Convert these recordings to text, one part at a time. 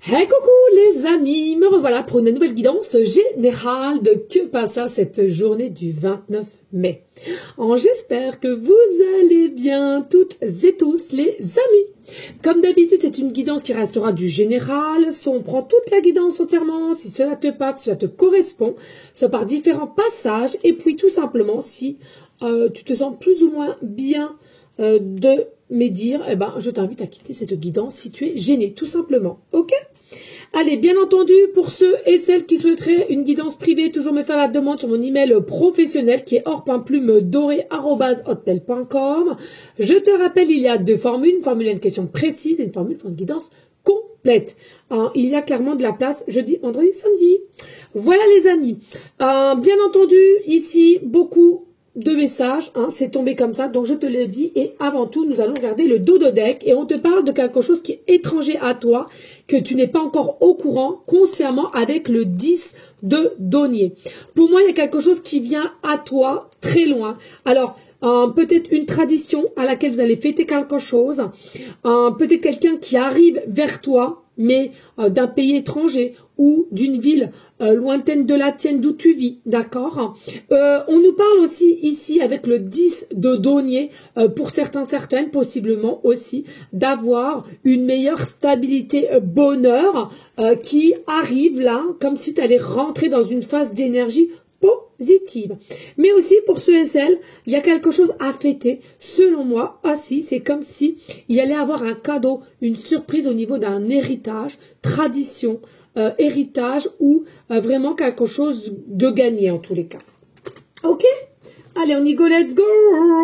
Hey coucou les amis, me revoilà pour une nouvelle guidance générale de que passa cette journée du 29 mai. J'espère que vous allez bien toutes et tous les amis. Comme d'habitude, c'est une guidance qui restera du général. On prend toute la guidance entièrement, si cela te parle, si cela te correspond, soit par différents passages, et puis tout simplement si tu te sens plus ou moins bien de me dire, eh ben, je t'invite à quitter cette guidance si tu es gêné, tout simplement. Ok? Allez, bien entendu, pour ceux et celles qui souhaiteraient une guidance privée, toujours me faire la demande sur mon email professionnel qui est or.plume-doré@hotmail.com. Je te rappelle, il y a deux formules, une formule à une question précise et une formule pour une guidance complète. Il y a clairement de la place jeudi, vendredi, samedi. Voilà les amis. Bien entendu, ici, beaucoup de messages, c'est tombé comme ça, donc je te l'ai dit, et avant tout, nous allons regarder le dodo deck, et on te parle de quelque chose qui est étranger à toi, que tu n'es pas encore au courant, consciemment, avec le 10 de denier. Pour moi, il y a quelque chose qui vient à toi, très loin. Alors, peut-être une tradition à laquelle vous allez fêter quelque chose, peut-être quelqu'un qui arrive vers toi, mais d'un pays étranger, ou d'une ville lointaine de la tienne d'où tu vis, d'accord? On nous parle aussi ici avec le 10 de denier, pour certaines, possiblement aussi, d'avoir une meilleure stabilité, bonheur, qui arrive là, comme si tu allais rentrer dans une phase d'énergie positive. Mais aussi pour ceux et celles, il y a quelque chose à fêter. Selon moi, aussi, c'est comme si il allait avoir un cadeau, une surprise au niveau d'un héritage, tradition, héritage ou vraiment quelque chose de gagné en tous les cas. Ok? Allez, on y go, let's go.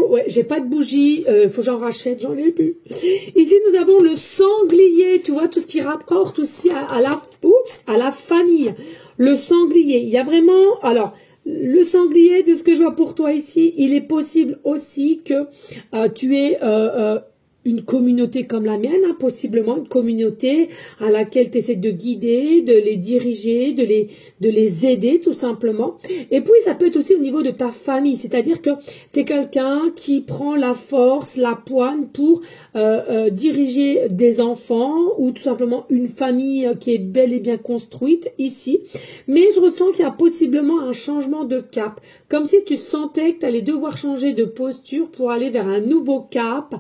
Ouais, j'ai pas de bougie, faut que j'en rachète, j'en ai plus. Ici, nous avons le sanglier, tu vois, tout ce qui rapporte aussi à la famille. Le sanglier, il y a vraiment, alors, le sanglier, de ce que je vois pour toi ici, il est possible aussi que tu aies une communauté comme la mienne, possiblement une communauté à laquelle tu essaies de guider, de les diriger, de les aider tout simplement. Et puis ça peut être aussi au niveau de ta famille, c'est-à-dire que tu es quelqu'un qui prend la force, la poigne pour diriger des enfants ou tout simplement une famille qui est bel et bien construite ici. Mais je ressens qu'il y a possiblement un changement de cap, comme si tu sentais que tu allais devoir changer de posture pour aller vers un nouveau cap,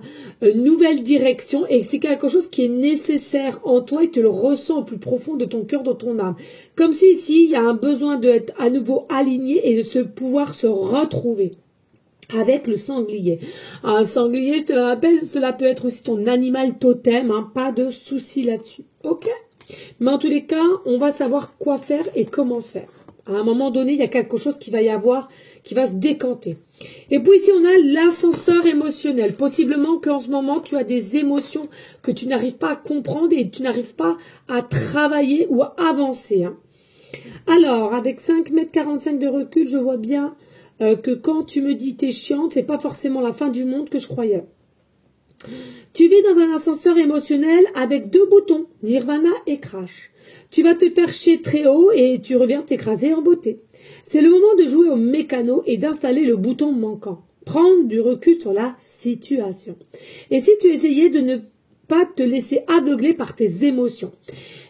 nouvelle direction, et c'est quelque chose qui est nécessaire en toi et tu le ressens au plus profond de ton cœur, dans ton âme. Comme si ici, il y a un besoin d'être à nouveau aligné et de pouvoir se retrouver avec le sanglier. Un sanglier, je te le rappelle, cela peut être aussi ton animal totem, pas de souci là-dessus. Ok? Mais en tous les cas, on va savoir quoi faire et comment faire. À un moment donné, il y a quelque chose qui va y avoir, qui va se décanter. Et puis ici, on a l'ascenseur émotionnel. Possiblement qu'en ce moment, tu as des émotions que tu n'arrives pas à comprendre et tu n'arrives pas à travailler ou à avancer. Alors, avec 5,45 m de recul, je vois bien que quand tu me dis t'es chiante, c'est pas forcément la fin du monde que je croyais. Tu vis dans un ascenseur émotionnel avec deux boutons, Nirvana et Crash. Tu vas te percher très haut et tu reviens t'écraser en beauté. C'est le moment de jouer au mécano et d'installer le bouton manquant. Prendre du recul sur la situation. Et si tu essayais de ne pas te laisser aveugler par tes émotions.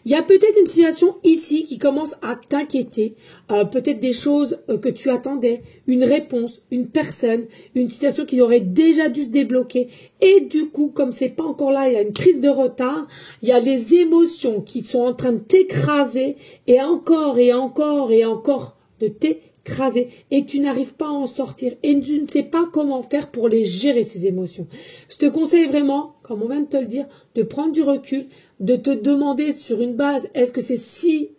Il y a peut-être une situation ici qui commence à t'inquiéter, peut-être des choses que tu attendais, une réponse, une personne, une situation qui aurait déjà dû se débloquer. Et du coup, comme c'est pas encore là, il y a une prise de retard, il y a les émotions qui sont en train de t'écraser et encore et encore et encore de t'écraser et tu n'arrives pas à en sortir et tu ne sais pas comment faire pour les gérer ces émotions. Je te conseille vraiment, comme on vient de te le dire, de prendre du recul, de te demander sur une base, est-ce que c'est si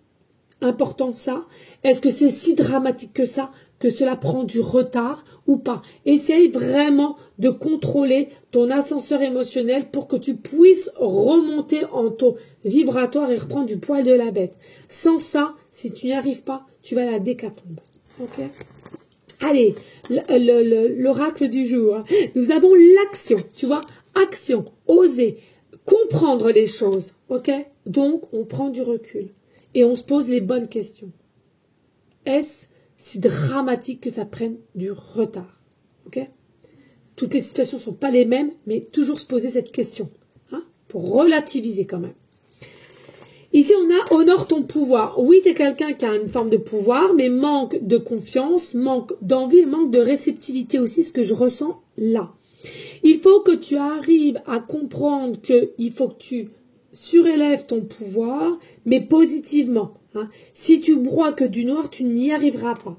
important que ça? Est-ce que c'est si dramatique que ça? Que cela prend du retard ou pas? Essaye vraiment de contrôler ton ascenseur émotionnel pour que tu puisses remonter en taux vibratoire et reprendre du poil de la bête. Sans ça, si tu n'y arrives pas, tu vas à la décathlon. Ok? Allez, l'oracle du jour. Nous avons l'action, tu vois? Action, oser, comprendre les choses, ok? Donc, on prend du recul et on se pose les bonnes questions. Est-ce si dramatique que ça prenne du retard, ok? Toutes les situations ne sont pas les mêmes, mais toujours se poser cette question, pour relativiser quand même. Ici, on a honore ton pouvoir. Oui, tu es quelqu'un qui a une forme de pouvoir, mais manque de confiance, manque d'envie et manque de réceptivité aussi, ce que je ressens là. Il faut que tu arrives à comprendre qu'il faut que tu surélèves ton pouvoir, mais positivement. Hein. Si tu broies que du noir, tu n'y arriveras pas.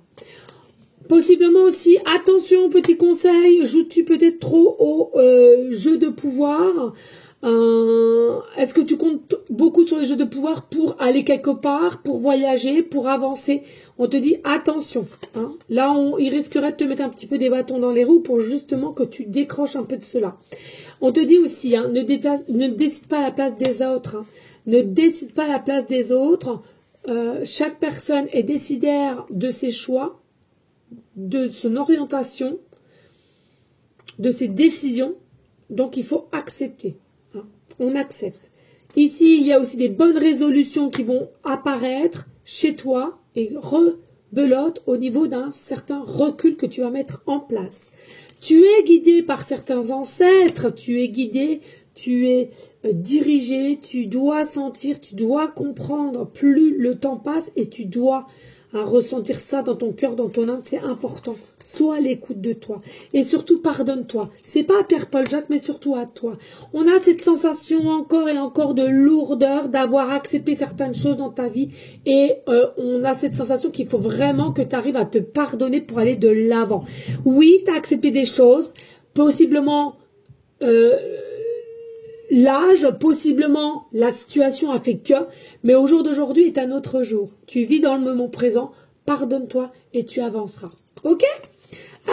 Possiblement aussi, attention, petit conseil, joues-tu peut-être trop au jeu de pouvoir? Est-ce que tu comptes beaucoup sur les jeux de pouvoir pour aller quelque part, pour voyager, pour avancer? On te dit attention. Hein. Là, il risquerait de te mettre un petit peu des bâtons dans les roues pour justement que tu décroches un peu de cela. On te dit aussi, hein, ne décide pas à la place des autres. Hein. Ne décide pas à la place des autres. Chaque personne est décidaire de ses choix, de son orientation, de ses décisions. Donc, il faut accepter. Hein. On accepte. Ici, il y a aussi des bonnes résolutions qui vont apparaître chez toi et rebelote au niveau d'un certain recul que tu vas mettre en place. Tu es guidé par certains ancêtres, tu es guidé, tu es dirigé, tu dois sentir, tu dois comprendre. Plus le temps passe et tu dois ressentir ça dans ton cœur, dans ton âme, c'est important. Sois à l'écoute de toi. Et surtout, pardonne-toi. C'est pas à Pierre-Paul Jacques, mais surtout à toi. On a cette sensation encore et encore de lourdeur d'avoir accepté certaines choses dans ta vie. Et on a cette sensation qu'il faut vraiment que tu arrives à te pardonner pour aller de l'avant. Oui, tu as accepté des choses, possiblement l'âge, possiblement la situation a fait que, mais au jour d'aujourd'hui est un autre jour. Tu vis dans le moment présent, pardonne-toi et tu avanceras. Ok ?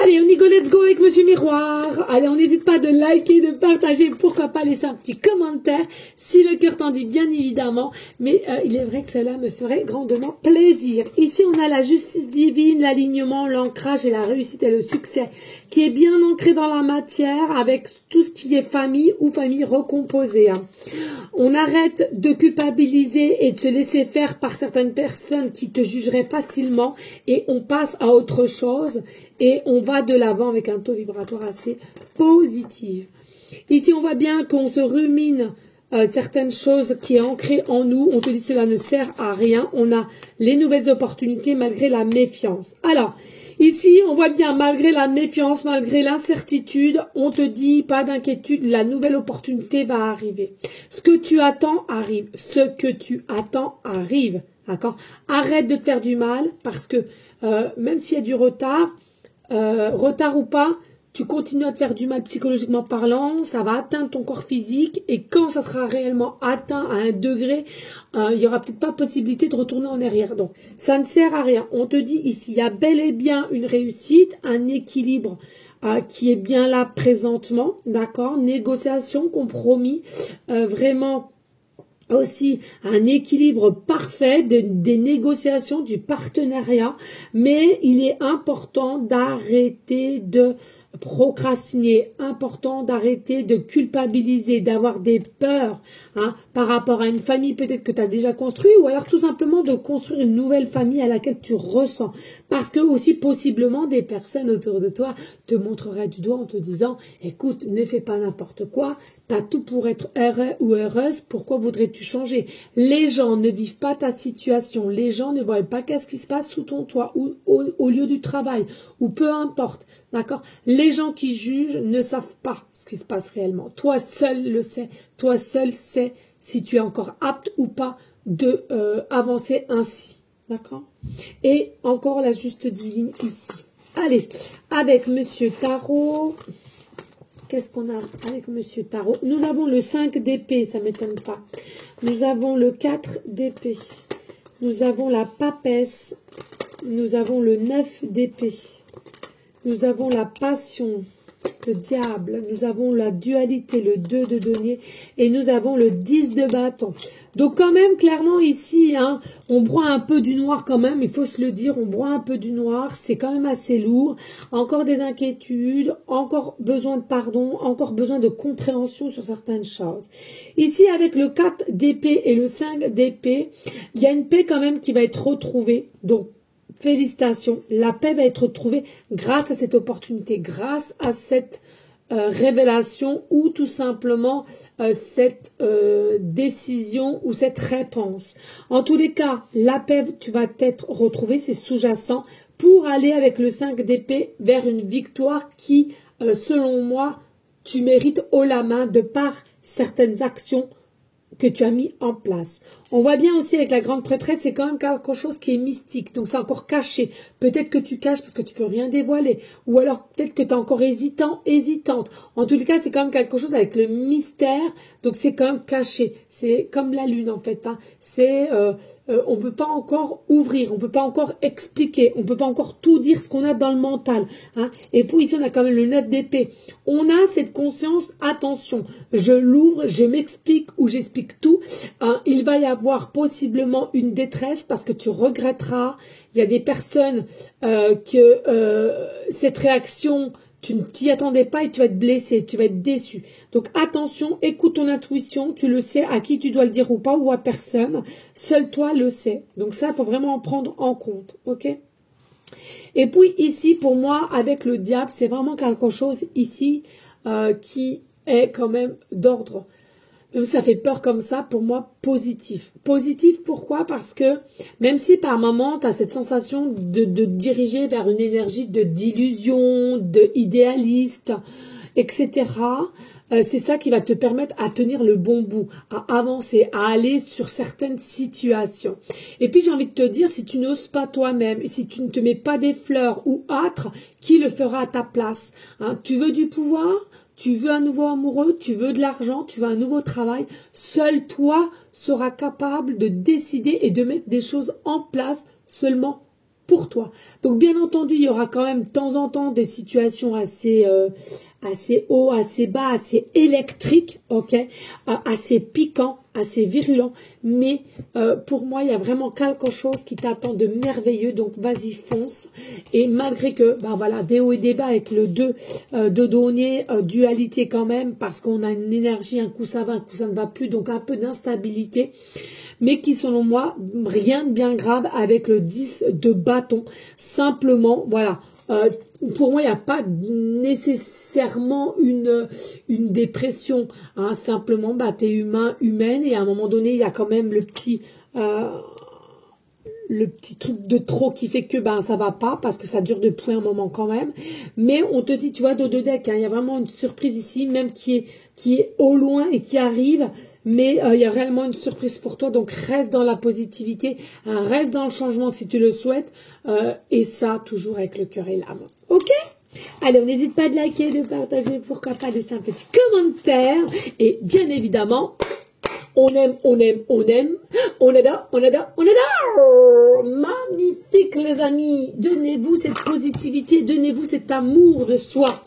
Allez, on y go, let's go avec Monsieur Miroir. Allez, on n'hésite pas de liker, de partager, pourquoi pas laisser un petit commentaire, si le cœur t'en dit, bien évidemment. Mais il est vrai que cela me ferait grandement plaisir. Ici, on a la justice divine, l'alignement, l'ancrage et la réussite et le succès, qui est bien ancré dans la matière avec tout ce qui est famille ou famille recomposée. Hein. On arrête de culpabiliser et de se laisser faire par certaines personnes qui te jugeraient facilement et on passe à autre chose. Et on va de l'avant avec un taux vibratoire assez positif. Ici, on voit bien qu'on se rumine certaines choses qui est ancrées en nous. On te dit cela ne sert à rien. On a les nouvelles opportunités malgré la méfiance. Alors, ici, on voit bien malgré la méfiance, malgré l'incertitude, on te dit pas d'inquiétude, la nouvelle opportunité va arriver. Ce que tu attends arrive. Ce que tu attends arrive. D'accord ? Arrête de te faire du mal parce que même s'il y a du retard, retard ou pas, tu continues à te faire du mal psychologiquement parlant, ça va atteindre ton corps physique et quand ça sera réellement atteint à un degré, il y aura peut-être pas possibilité de retourner en arrière. Donc, ça ne sert à rien. On te dit ici, il y a bel et bien une réussite, un équilibre qui est bien là présentement, d'accord ? Négociation, compromis, vraiment aussi un équilibre parfait des négociations, du partenariat, mais il est important d'arrêter de procrastiner, important d'arrêter de culpabiliser, d'avoir des peurs par rapport à une famille peut-être que tu as déjà construite ou alors tout simplement de construire une nouvelle famille à laquelle tu ressens. Parce que aussi possiblement des personnes autour de toi te montreraient du doigt en te disant « Écoute, ne fais pas n'importe quoi, tu as tout pour être heureux ou heureuse, pourquoi voudrais-tu changer ?» Les gens ne vivent pas ta situation, les gens ne voient pas qu'est-ce qui se passe sous ton toit ou au lieu du travail ou peu importe. D'accord ? Les gens qui jugent ne savent pas ce qui se passe réellement. Toi seul le sais. Toi seul sais si tu es encore apte ou pas de avancer ainsi. D'accord ? Et encore la juste divine ici. Allez, avec Monsieur Tarot. Qu'est-ce qu'on a avec Monsieur Tarot? Nous avons le 5 d'épée, ça ne m'étonne pas. Nous avons le 4 d'épée. Nous avons la papesse. Nous avons le 9 d'épée. Nous avons la passion, le diable, nous avons la dualité, le 2 de denier, et nous avons le 10 de bâton. Donc quand même, clairement ici, on broie un peu du noir quand même, il faut se le dire, on broie un peu du noir, c'est quand même assez lourd. Encore des inquiétudes, encore besoin de pardon, encore besoin de compréhension sur certaines choses. Ici, avec le 4 d'épée et le 5 d'épée, il y a une paix quand même qui va être retrouvée, donc félicitations, la paix va être trouvée grâce à cette opportunité, grâce à cette révélation ou tout simplement cette décision ou cette réponse. En tous les cas, la paix, tu vas t'être retrouvé, c'est sous-jacent, pour aller avec le 5 d'épée vers une victoire qui, selon moi, tu mérites haut la main de par certaines actions que tu as mis en place. On voit bien aussi avec la grande prêtresse, c'est quand même quelque chose qui est mystique, donc c'est encore caché. Peut-être que tu caches parce que tu peux rien dévoiler, ou alors peut-être que tu es encore hésitante. En tous les cas, c'est quand même quelque chose avec le mystère, donc c'est quand même caché. C'est comme la lune en fait. Hein. On peut pas encore ouvrir, on peut pas encore expliquer, on peut pas encore tout dire ce qu'on a dans le mental. Hein. Et puis ici, on a quand même le 9 d'épée. On a cette conscience, attention, je l'ouvre, je m'explique ou j'explique tout. Hein. Il va y avoir possiblement une détresse parce que tu regretteras. Il y a des personnes cette réaction, tu ne t'y attendais pas et tu vas être blessé, tu vas être déçu. Donc attention, écoute ton intuition, tu le sais à qui tu dois le dire ou pas ou à personne. Seul toi le sais. Donc ça, il faut vraiment en prendre en compte. Ok ? Et puis ici, pour moi, avec le diable, c'est vraiment quelque chose ici qui est quand même d'ordre. Même si ça fait peur comme ça, pour moi, positif. Positif, pourquoi? Parce que même si par moment, tu as cette sensation de diriger vers une énergie d'illusion, de idéaliste, etc., c'est ça qui va te permettre à tenir le bon bout, à avancer, à aller sur certaines situations. Et puis, j'ai envie de te dire, si tu n'oses pas toi-même, et si tu ne te mets pas des fleurs ou autre, qui le fera à ta place? Hein, tu veux du pouvoir? Tu veux un nouveau amoureux, tu veux de l'argent, tu veux un nouveau travail. Seul toi seras capable de décider et de mettre des choses en place seulement pour toi. Donc bien entendu, il y aura quand même de temps en temps des situations assez haut, assez bas, assez électriques, ok, assez piquant, assez virulent. Mais pour moi, il y a vraiment quelque chose qui t'attend de merveilleux. Donc vas-y, fonce. Et malgré que, ben voilà, des hauts et des bas avec le 2 de données, dualité quand même, parce qu'on a une énergie, un coup ça va, un coup ça ne va plus, donc un peu d'instabilité. Mais qui, selon moi, rien de bien grave avec le 10 de bâton. Simplement, voilà. Pour moi, il n'y a pas nécessairement une dépression. Hein. Simplement, bah, tu es humaine, et à un moment donné, il y a quand même le petit truc de trop qui fait que ben ça va pas, parce que ça dure depuis un moment quand même. Mais on te dit, tu vois, dos de deck, hein, il y a vraiment une surprise ici, même qui est au loin et qui arrive. Mais il y a réellement une surprise pour toi, donc reste dans la positivité, reste dans le changement si tu le souhaites, et ça, toujours avec le cœur et l'âme. Ok ? Allez, on n'hésite pas de liker, de partager, pourquoi pas laisser un petit commentaire, et bien évidemment, on aime, on adore. Magnifique les amis, donnez-vous cette positivité, donnez-vous cet amour de soi.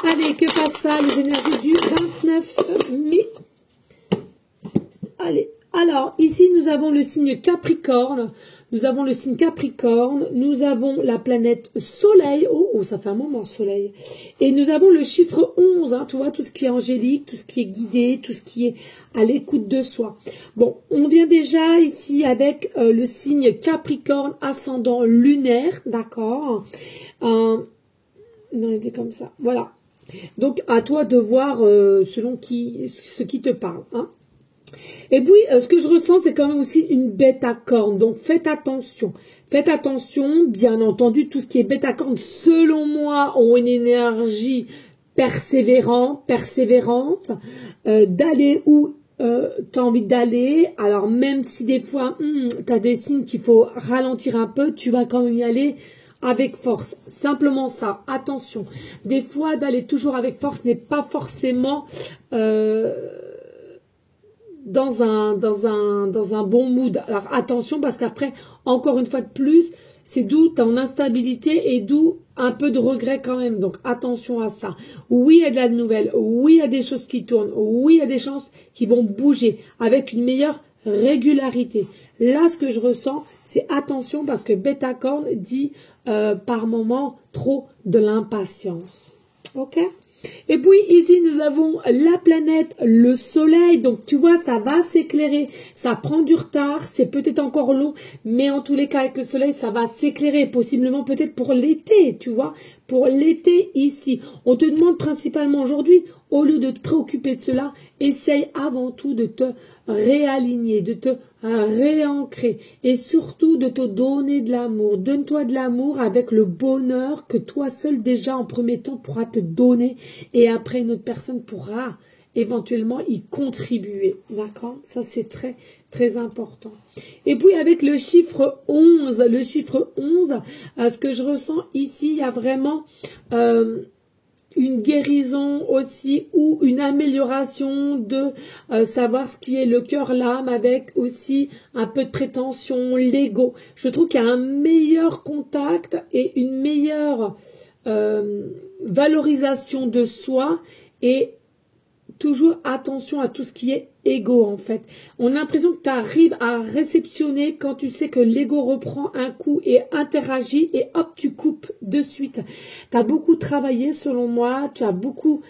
Allez, que passe ça, les énergies du 29 mai. Allez, alors ici nous avons le signe Capricorne, nous avons la planète Soleil, oh ça fait un moment Soleil, et nous avons le chiffre 11, hein, tu vois, tout ce qui est angélique, tout ce qui est guidé, tout ce qui est à l'écoute de soi. Bon, on vient déjà ici avec le signe Capricorne, ascendant lunaire, d'accord, non, il était comme ça, voilà. Donc à toi de voir selon ce qui te parle, hein. Et puis, ce que je ressens, c'est quand même aussi une bête à cornes. Donc, faites attention. Faites attention, bien entendu, tout ce qui est bête à cornes, selon moi, ont une énergie persévérante, d'aller où tu as envie d'aller. Alors, même si des fois, tu as des signes qu'il faut ralentir un peu, tu vas quand même y aller avec force. Simplement ça. Attention. Des fois, d'aller toujours avec force n'est pas forcément... dans un bon mood. Alors attention, parce qu'après, encore une fois de plus, c'est d'où ton instabilité et d'où un peu de regret quand même. Donc attention à ça. Oui, il y a de la nouvelle. Oui, il y a des choses qui tournent. Oui, il y a des chances qui vont bouger avec une meilleure régularité. Là, ce que je ressens, c'est attention, parce que Bête Corne dit par moment trop de l'impatience. Ok ? Et puis ici, nous avons la planète, le soleil. Donc, tu vois, ça va s'éclairer. Ça prend du retard. C'est peut-être encore long. Mais en tous les cas, avec le soleil, ça va s'éclairer. Possiblement peut-être pour l'été, tu vois. Pour l'été ici. On te demande principalement aujourd'hui, au lieu de te préoccuper de cela, essaye avant tout de te réaligner, de te réancrer et surtout de te donner de l'amour. Donne-toi de l'amour avec le bonheur que toi seul déjà en premier temps pourra te donner et après une autre personne pourra éventuellement y contribuer. D'accord? Ça c'est très très important. Et puis avec le chiffre 11, ce que je ressens ici, il y a vraiment une guérison aussi ou une amélioration de savoir ce qui est le cœur, l'âme, avec aussi un peu de prétention, l'ego. Je trouve qu'il y a un meilleur contact et une meilleure valorisation de soi et toujours attention à tout ce qui est ego en fait. On a l'impression que tu arrives à réceptionner quand tu sais que l'ego reprend un coup et interagit et hop, tu coupes de suite. Tu as beaucoup travaillé selon moi, tu as beaucoup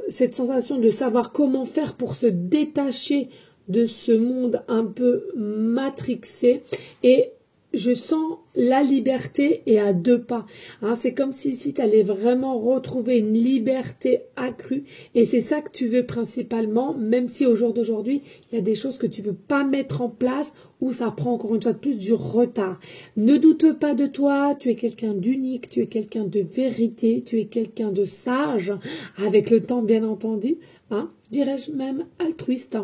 cette sensation de savoir comment faire pour se détacher de ce monde un peu matrixé et je sens la liberté et à 2 pas. Hein, c'est comme si tu allais vraiment retrouver une liberté accrue. Et c'est ça que tu veux principalement, même si au jour d'aujourd'hui, il y a des choses que tu ne peux pas mettre en place ou ça prend encore une fois de plus du retard. Ne doute pas de toi, tu es quelqu'un d'unique, tu es quelqu'un de vérité, tu es quelqu'un de sage, avec le temps bien entendu. Hein, dirais-je même altruiste.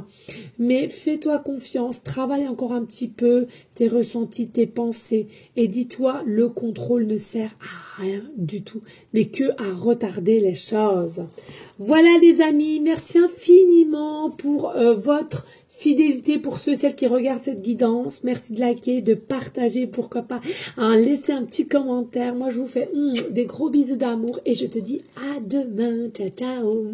Mais fais-toi confiance, travaille encore un petit peu tes ressentis, tes pensées et dis-toi, le contrôle ne sert à rien du tout, mais que à retarder les choses. Voilà les amis, merci infiniment pour votre fidélité pour ceux et celles qui regardent cette guidance. Merci de liker, de partager, pourquoi pas, hein, laisser un petit commentaire. Moi, je vous fais des gros bisous d'amour et je te dis à demain. Ciao, ciao.